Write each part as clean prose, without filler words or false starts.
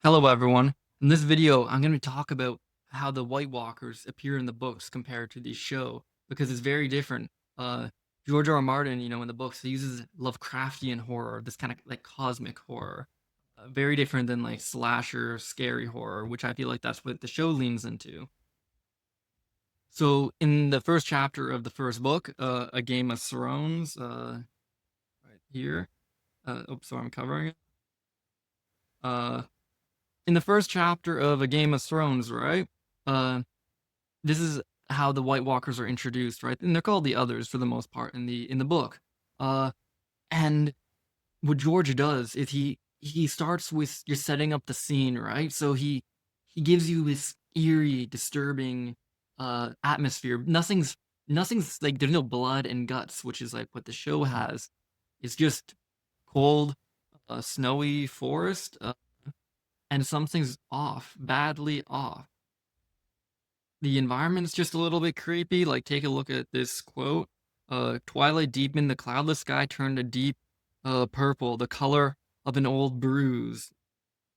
Hello, everyone. In this video, I'm going to talk about how the White Walkers appear in the books compared to the show because it's very different. Uh, George R. R. Martin, in the books, he uses Lovecraftian horror, this kind of like cosmic horror, very different than like slasher, scary horror, which I feel like that's what the show leans into. So, in the first chapter of the first book, A Game of Thrones, right here. Oops, sorry, I'm covering it. Uh, in the first chapter of A Game of Thrones, right? Uh, this is how the White Walkers are introduced, right? And they're called the Others for the most part in the book. Uh, and what George does is he starts with you're setting up the scene, right? So he gives you this eerie, disturbing atmosphere. Nothing's like there's no blood and guts, which is like what the show has. It's just cold, snowy forest, and something's off, badly off. The environment's just a little bit creepy. Like, take a look at this quote. Twilight deepened, the cloudless sky turned a deep purple, the color of an old bruise,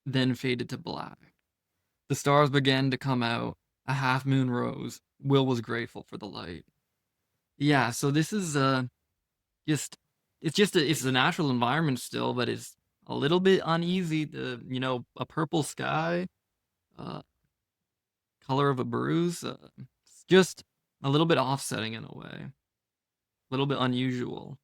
then faded to black. The stars began to come out, a half moon rose. Will was grateful for the light. Yeah, so this is just it's a natural environment still, but it's a little bit uneasy. A purple sky, uh, color of a bruise. It's just a little bit offsetting in a way, a little bit unusual.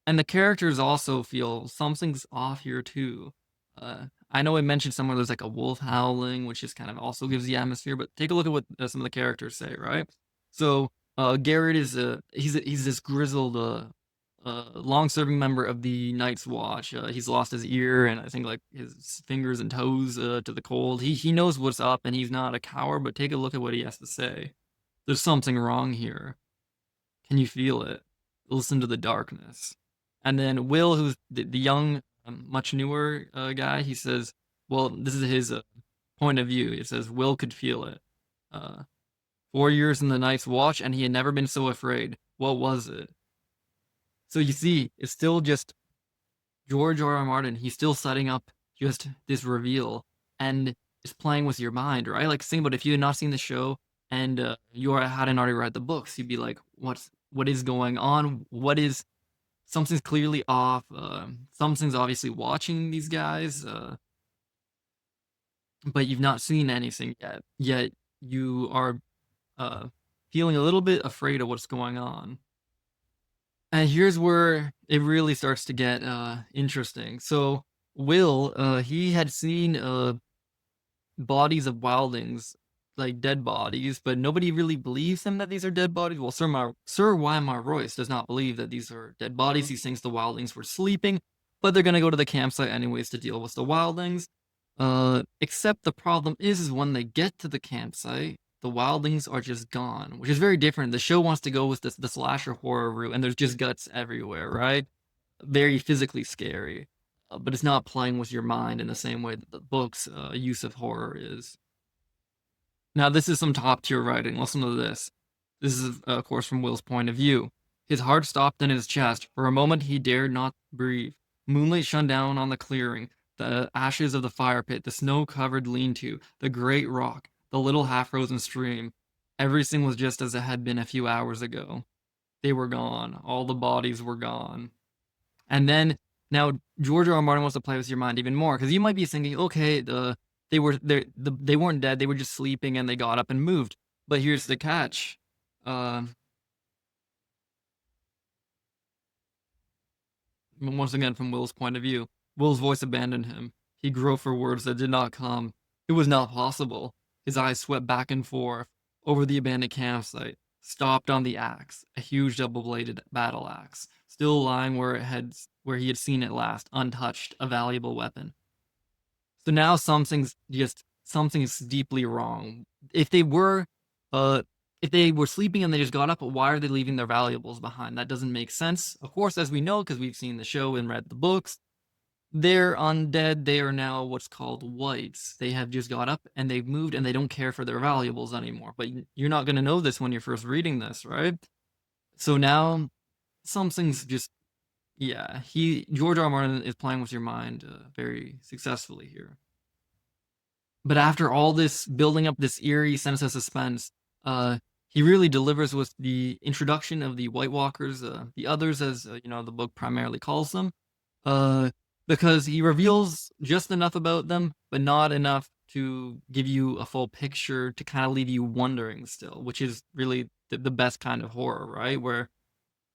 And the characters also feel something's off here too. I know I mentioned somewhere there's like a wolf howling, which just kind of also gives the atmosphere. But take a look at what some of the characters say, right? So Garrett is he's this grizzled long-serving member of the Night's Watch. He's lost his ear and I think like his fingers and toes to the cold. He knows what's up and he's not a coward. But take a look at what he has to say. There's something wrong here. Can you feel it? Listen to the darkness. And then Will, who's the young, much newer guy, he says, well, this is his point of view. It says, Will could feel it. Uh, 4 years in the Night's Watch, and he had never been so afraid. What was it? So you see, it's still just George R. R. Martin. He's still setting up just this reveal and is playing with your mind, right? Like, think about if you had not seen the show and hadn't already read the books, you'd be like, what is going on? What is something's clearly off. Something's obviously watching these guys, but you've not seen anything yet. Yet you are uh, feeling a little bit afraid of what's going on. And here's where it really starts to get interesting. So Will, he had seen bodies of wildlings, like dead bodies, but nobody really believes him that these are dead bodies. Well, Sir Wymar Royce does not believe that these are dead bodies. He thinks the wildlings were sleeping, but they're gonna go to the campsite anyways to deal with the wildlings. Except the problem is when they get to the campsite, the wildlings are just gone, which is very different. The show wants to go with the slasher horror route, and there's just guts everywhere, right? Very physically scary, but it's not playing with your mind in the same way that the book's use of horror is. Now, this is some top tier writing. Listen to this. This is, of course, from Will's point of view. His heart stopped in his chest. For a moment, he dared not breathe. Moonlight shone down on the clearing, the ashes of the fire pit, the snow covered lean to, the great rock, the little half frozen stream. Everything was just as it had been a few hours ago. They were gone. All the bodies were gone. And then now George R. R. Martin wants to play with your mind even more because you might be thinking, okay, they weren't dead, they were just sleeping and they got up and moved. But here's the catch. Uh, Once again, from Will's point of view, Will's voice abandoned him. He groped for words that did not come. It was not possible. His eyes swept back and forth over the abandoned campsite, stopped on the axe, a huge double-bladed battle axe, still lying where he had seen it last, untouched, a valuable weapon. So now something's deeply wrong. If they were uh if they were sleeping and they just got up, why are they leaving their valuables behind? That doesn't make sense. Of course, as we know, because we've seen the show and read the books, they're undead. They are now what's called whites. They have just got up and they've moved and they don't care for their valuables anymore. But you're not going to know this when you're first reading this, right? So now something's just Yeah, he George R. R. Martin is playing with your mind very successfully here. But after all this building up this eerie sense of suspense, uh, he really delivers with the introduction of the White Walkers, the others, as the book primarily calls them, uh, because he reveals just enough about them, but not enough to give you a full picture to kind of leave you wondering still, which is really the best kind of horror, right? Where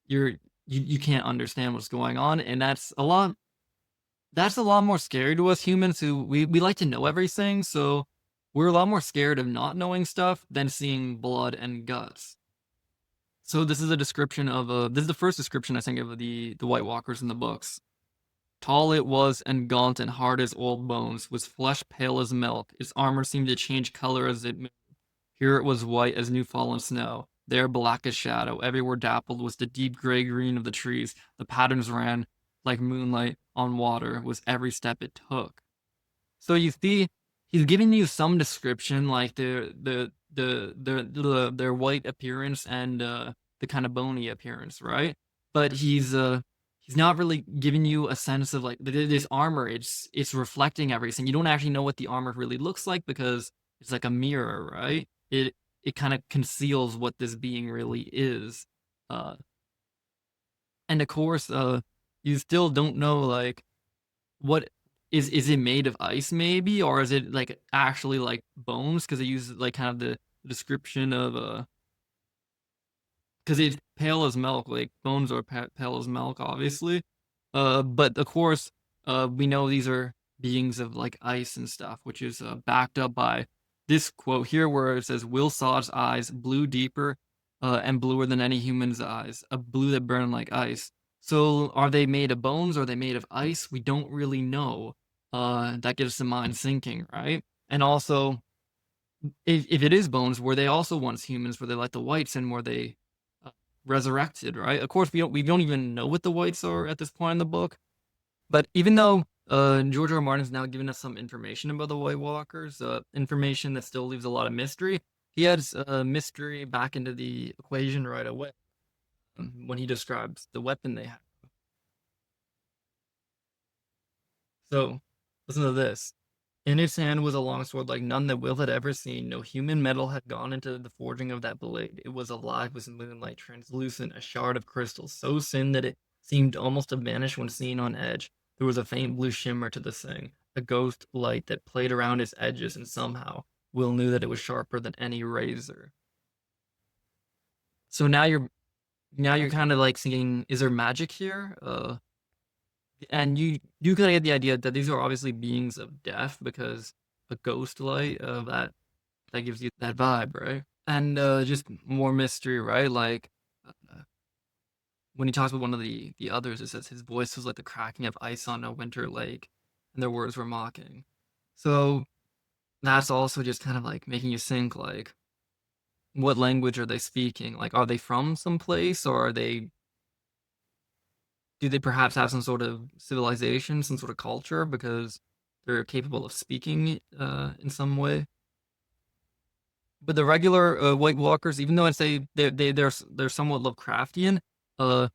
you're you can't understand what's going on, and that's a lot more scary to us humans who we like to know everything, so we're a lot more scared of not knowing stuff than seeing blood and guts. So this is the first description I think of the White Walkers in the books. Tall it was and gaunt and hard as old bones, with flesh pale as milk. Its armor seemed to change color as it moved. Here it was white as new fallen snow. There black as shadow. Everywhere dappled was the deep gray green of the trees. The patterns ran like moonlight on water with every step it took. So you see, he's giving you some description, like their white appearance and the kind of bony appearance, right? But he's not really giving you a sense of like this armor. It's reflecting everything. You don't actually know what the armor really looks like because it's like a mirror, right? It kind of conceals what this being really is. Uh, and of course, you still don't know like what is it made of ice maybe, or is it like actually like bones? Because it uses like kind of the description of because it's pale as milk, like bones are pale as milk, obviously. But of course, we know these are beings of like ice and stuff, which is backed up by this quote here, where it says, "Will Sod's eyes, blue deeper, and bluer than any human's eyes, a blue that burned like ice." So, are they made of bones? Or are they made of ice? We don't really know. That gets the mind thinking, right? And also, if it is bones, were they also once humans? Were they like the whites, and were they uh, resurrected? Right. Of course, we don't even know what the whites are at this point in the book. But even though George R. R. Martin's now given us some information about the White Walkers, information that still leaves a lot of mystery, he adds mystery back into the equation right away when he describes the weapon they have. So, listen to this. In its hand was a longsword like none that Will had ever seen. No human metal had gone into the forging of that blade. It was alive with moonlight, translucent, a shard of crystal, so thin that it seemed almost to vanish when seen on edge. There was a faint blue shimmer to the thing, a ghost light that played around its edges, and somehow Will knew that it was sharper than any razor. So now you're kind of like thinking, is there magic here? And you kind of get the idea that these are obviously beings of death because a ghost light that gives you that vibe, right? And just more mystery, right? Like uh, when he talks with one of the others, it says his voice was like the cracking of ice on a winter lake, and their words were mocking. So that's also just kind of like making you think, like, what language are they speaking? Like, are they from some place, or do they perhaps have some sort of civilization, some sort of culture, because they're capable of speaking in some way? But the regular White Walkers, even though I'd say they're somewhat Lovecraftian, uh,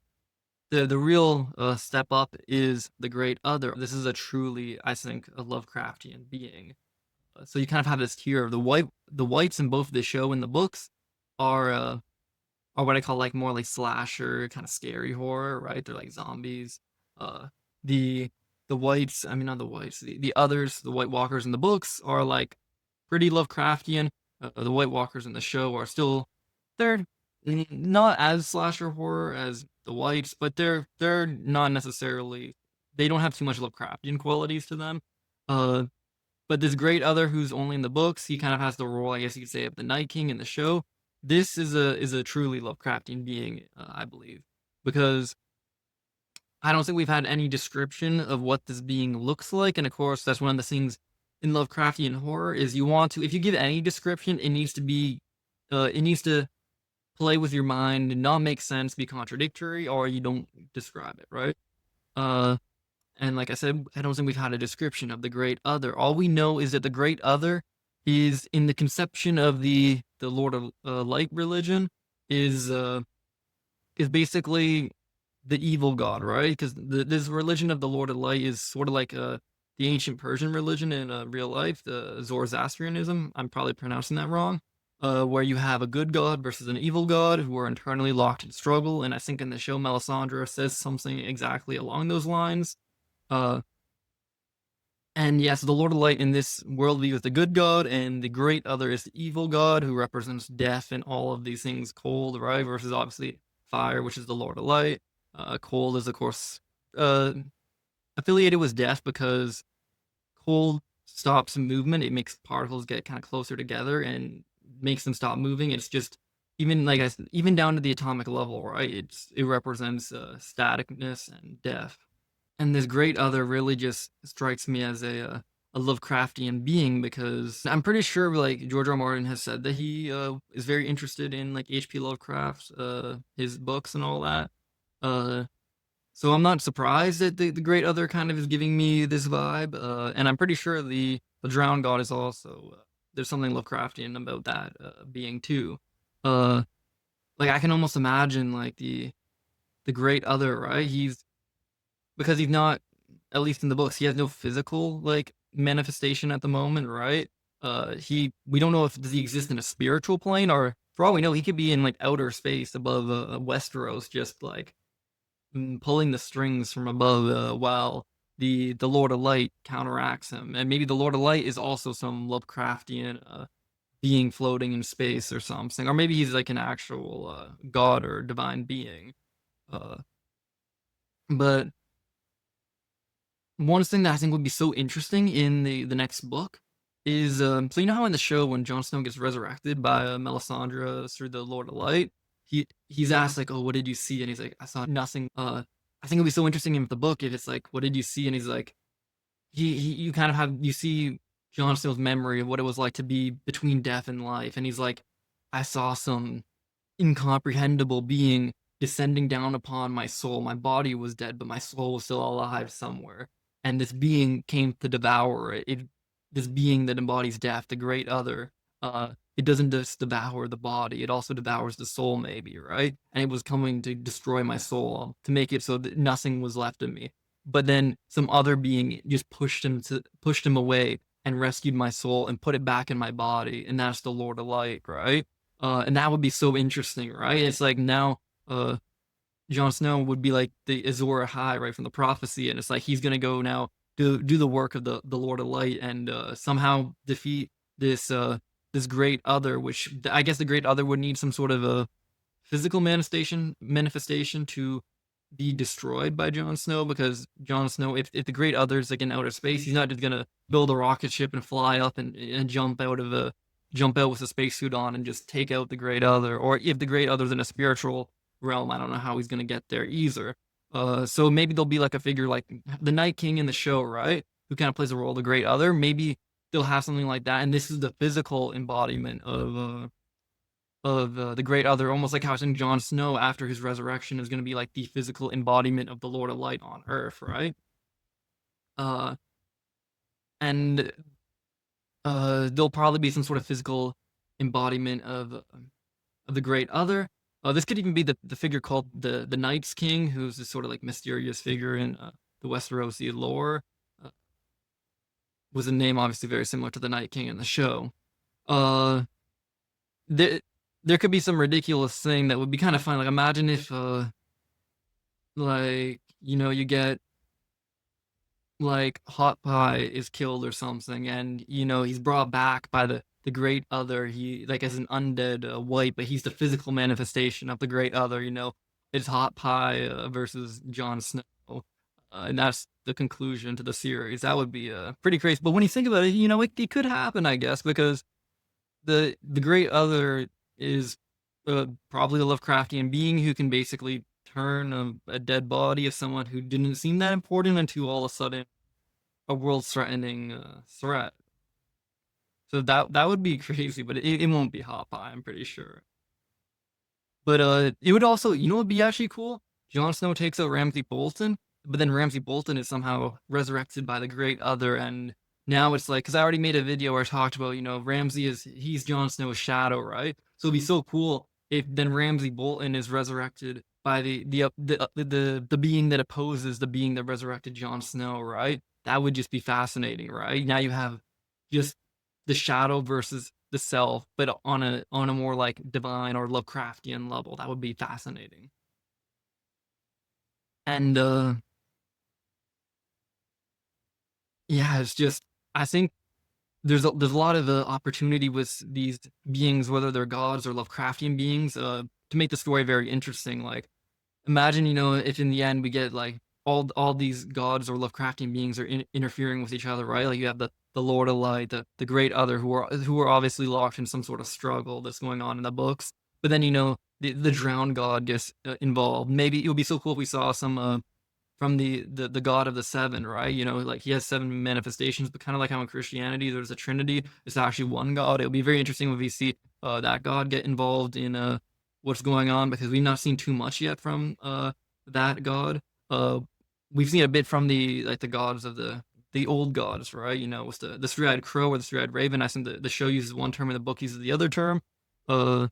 the real step up is the Great Other. This is a truly, I think, a Lovecraftian being. So you kind of have this tier of the whites in both the show and the books are uh, are what I call like more like slasher kind of scary horror, right? They're like zombies. Uh, the the whites, I mean not the whites, the others, the White Walkers in the books are like pretty Lovecraftian. The White Walkers in the show are still they're not as slasher horror as the whites, but they're not necessarily they don't have too much Lovecraftian qualities to them. Uh, but this Great Other who's only in the books, he kind of has the role, I guess you could say, of the Night King in the show. This is a truly Lovecraftian being, I believe, because I don't think we've had any description of what this being looks like, and of course, that's one of the things in Lovecraftian horror is you want to, if you give any description, it needs to play with your mind and not make sense, be contradictory, or you don't describe it, right? Uh, and like I said, I don't think we've had a description of the Great Other. All we know is that the Great Other is in the conception of the Lord of Light religion is basically the evil god, right? Because this religion of the Lord of Light is sort of like the ancient Persian religion in real life, the Zoroastrianism. I'm probably pronouncing that wrong. Where you have a good god versus an evil god who are internally locked in struggle. And I think in the show, Melisandre says something exactly along those lines. Uh, and yes, the Lord of Light in this worldview is the good god, and the great other is the evil god who represents death and all of these things, cold, right? Versus obviously fire, which is the Lord of Light. Cold is, of course, uh, affiliated with death because cold stops movement. It makes particles get kind of closer together and makes them stop moving. It's just even like I said, even down to the atomic level, right? It represents staticness and death. And this great other really just strikes me as a Lovecraftian being because I'm pretty sure like George R. R. Martin has said that he is very interested in like H.P. Lovecraft, his books and all that. Uh, so I'm not surprised that the great other kind of is giving me this vibe. And I'm pretty sure the drowned god is also there's something Lovecraftian about that being too. Uh, like I can almost imagine like the great other, right? He's because he's not, at least in the books, he has no physical like manifestation at the moment, right? We don't know if does he exist in a spiritual plane, or for all we know, he could be in like outer space above Westeros, just like pulling the strings from above, while the Lord of Light counteracts him, and maybe the Lord of Light is also some Lovecraftian being floating in space or something, or maybe he's like an actual god or divine being. Uh, but one thing that I think would be so interesting in the next book is so you know how in the show when Jon Snow gets resurrected by Melisandre through the Lord of Light, he's asked like, "Oh, what did you see?" And he's like, "I saw nothing." I think it'd be so interesting in the book if it's like, "What did you see?" And he's like, he you kind of have you see Jon Snow's memory of what it was like to be between death and life, and he's like, "I saw some incomprehensible being descending down upon my soul. My body was dead, but my soul was still alive somewhere. And this being came to devour it. This being that embodies death, the great other, it doesn't just devour the body, it also devours the soul, maybe, right? And it was coming to destroy my soul, to make it so that nothing was left of me. But then some other being just pushed him away and rescued my soul and put it back in my body, and that's the Lord of Light, right? And that would be so interesting, right? It's like now, uh, Jon Snow would be like the Azor Ahai, right, from the prophecy, and it's like he's gonna go now do the work of the Lord of Light and somehow defeat this great other, which I guess the great other would need some sort of a physical manifestation to be destroyed by Jon Snow, because Jon Snow, if the great other's like in outer space, he's not just gonna build a rocket ship and fly up and jump out with a spacesuit on and just take out the great other. Or if the great other's in a spiritual realm, I don't know how he's gonna get there either. So maybe there'll be like a figure like the Night King in the show, right? Who kind of plays the role of the great other. Maybe they'll have something like that, and this is the physical embodiment of the great other, almost like how it's in Jon Snow after his resurrection is going to be like the physical embodiment of the Lord of Light on Earth, right? Uh, and there'll probably be some sort of physical embodiment of the great other. This could even be the figure called the Night's King, who's this sort of like mysterious figure in the Westerosi lore. Uh, was a name obviously very similar to the Night King in the show. Uh, there, there could be some ridiculous thing that would be kind of fun. Like imagine if like you get like Hot Pie is killed or something, and he's brought back by the great other. He like as an undead wight, but he's the physical manifestation of the great other. It's Hot Pie versus Jon Snow, and that's the conclusion to the series. That would be pretty crazy. But when you think about it, it could happen, I guess, because the great other is probably a Lovecraftian being who can basically turn a dead body of someone who didn't seem that important into all of a sudden a world-threatening threat. So that would be crazy, but it won't be Hot Pie, I'm pretty sure. But it would also, would be actually cool? Jon Snow takes out Ramsay Bolton, but then Ramsay Bolton is somehow resurrected by the Great Other, and now it's like, because I already made a video where I talked about, Ramsay he's Jon Snow's shadow, right? So it'd be so cool if then Ramsay Bolton is resurrected by the being that opposes the being that resurrected Jon Snow, right? That would just be fascinating, right? Now you have just the shadow versus the self, but on a more like divine or Lovecraftian level. That would be fascinating. And yeah, it's just I think there's a lot of opportunity with these beings, whether they're gods or Lovecraftian beings, to make the story very interesting. Like imagine, if in the end we get like all these gods or Lovecraftian beings are interfering with each other, right? Like you have the Lord of Light, the Great Other, who are obviously locked in some sort of struggle that's going on in the books. But then the drowned god gets involved. Maybe it would be so cool if we saw some from the god of the seven, right? Like he has seven manifestations, but kind of like how in Christianity there's a Trinity. It's actually one God. It would be very interesting if we see that God get involved in what's going on, because we've not seen too much yet from that God. Uh, we've seen a bit from the gods of the old gods, right? With the three-eyed crow or the three-eyed raven. I think the show uses one term and the book uses the other term. Uh,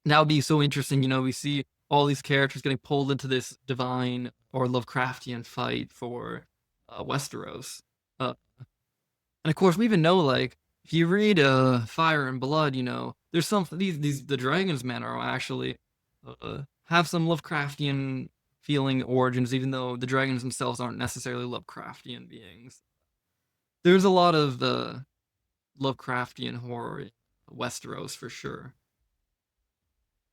that would be so interesting. We see all these characters getting pulled into this divine or Lovecraftian fight for Westeros. And of course, we even know, like, if you read Fire and Blood, there's some these the dragons, man, are actually have some Lovecraftian feeling origins, even though the dragons themselves aren't necessarily Lovecraftian beings. There's a lot of Lovecraftian horror in Westeros for sure.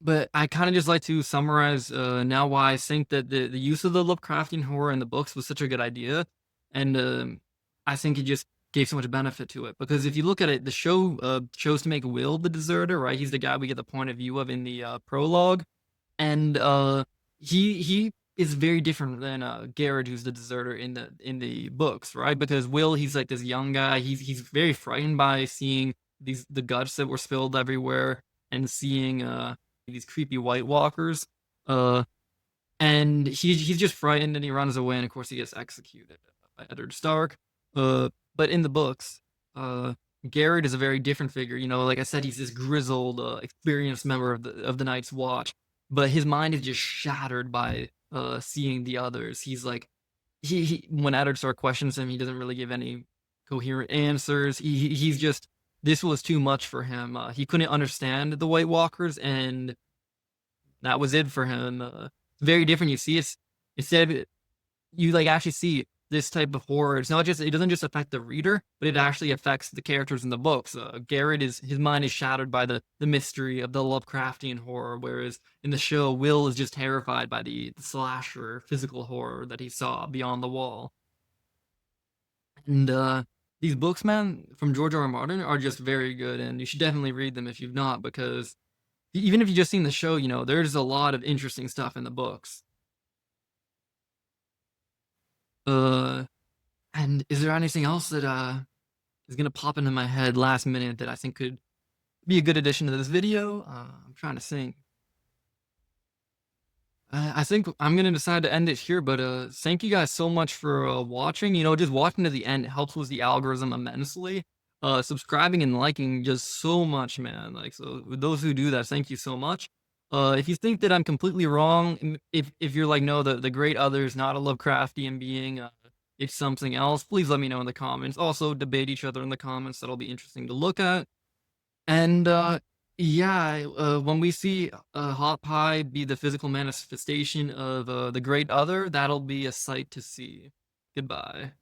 But I kind of just like to summarize now why I think that the use of the Lovecraftian horror in the books was such a good idea, and I think it just gave so much benefit to it. Because if you look at it, the show chose to make Will the deserter, right? He's the guy we get the point of view of in the prologue, and he is very different than Garrett, who's the deserter in the books, right? Because Will, he's like this young guy. He's very frightened by seeing the guts that were spilled everywhere and seeing these creepy White Walkers. Uh, and he's just frightened and he runs away, and of course he gets executed by Eddard Stark. But in the books, uh, Garrett is a very different figure. Like I said, he's this grizzled, experienced member of the Night's Watch, but his mind is just shattered by seeing the others. He's like he when Eddard Stark questions him, he doesn't really give any coherent answers. He's just this was too much for him. He couldn't understand the White Walkers, and that was it for him. Very different. You see, it's instead you like actually see this type of horror. It doesn't just affect the reader, but it actually affects the characters in the books. Garrett is his mind is shattered by the mystery of the Lovecraftian horror, whereas in the show, Will is just terrified by the slasher physical horror that he saw beyond the wall. And these books, man, from George R. R. Martin are just very good, and you should definitely read them if you've not, because even if you've just seen the show, there's a lot of interesting stuff in the books. Uh, and is there anything else that is gonna pop into my head last minute that I think could be a good addition to this video? I'm trying to think. I think I'm gonna decide to end it here, but thank you guys so much for watching. Just watching to the end helps with the algorithm immensely. Subscribing and liking just so much, man. Like, so with those who do that, thank you so much. If you think that I'm completely wrong, if you're like, no, the Great Other is not a Lovecraftian being, it's something else, please let me know in the comments. Also, debate each other in the comments. That'll be interesting to look at. And yeah, when we see Hot Pie be the physical manifestation of the Great Other, that'll be a sight to see. Goodbye.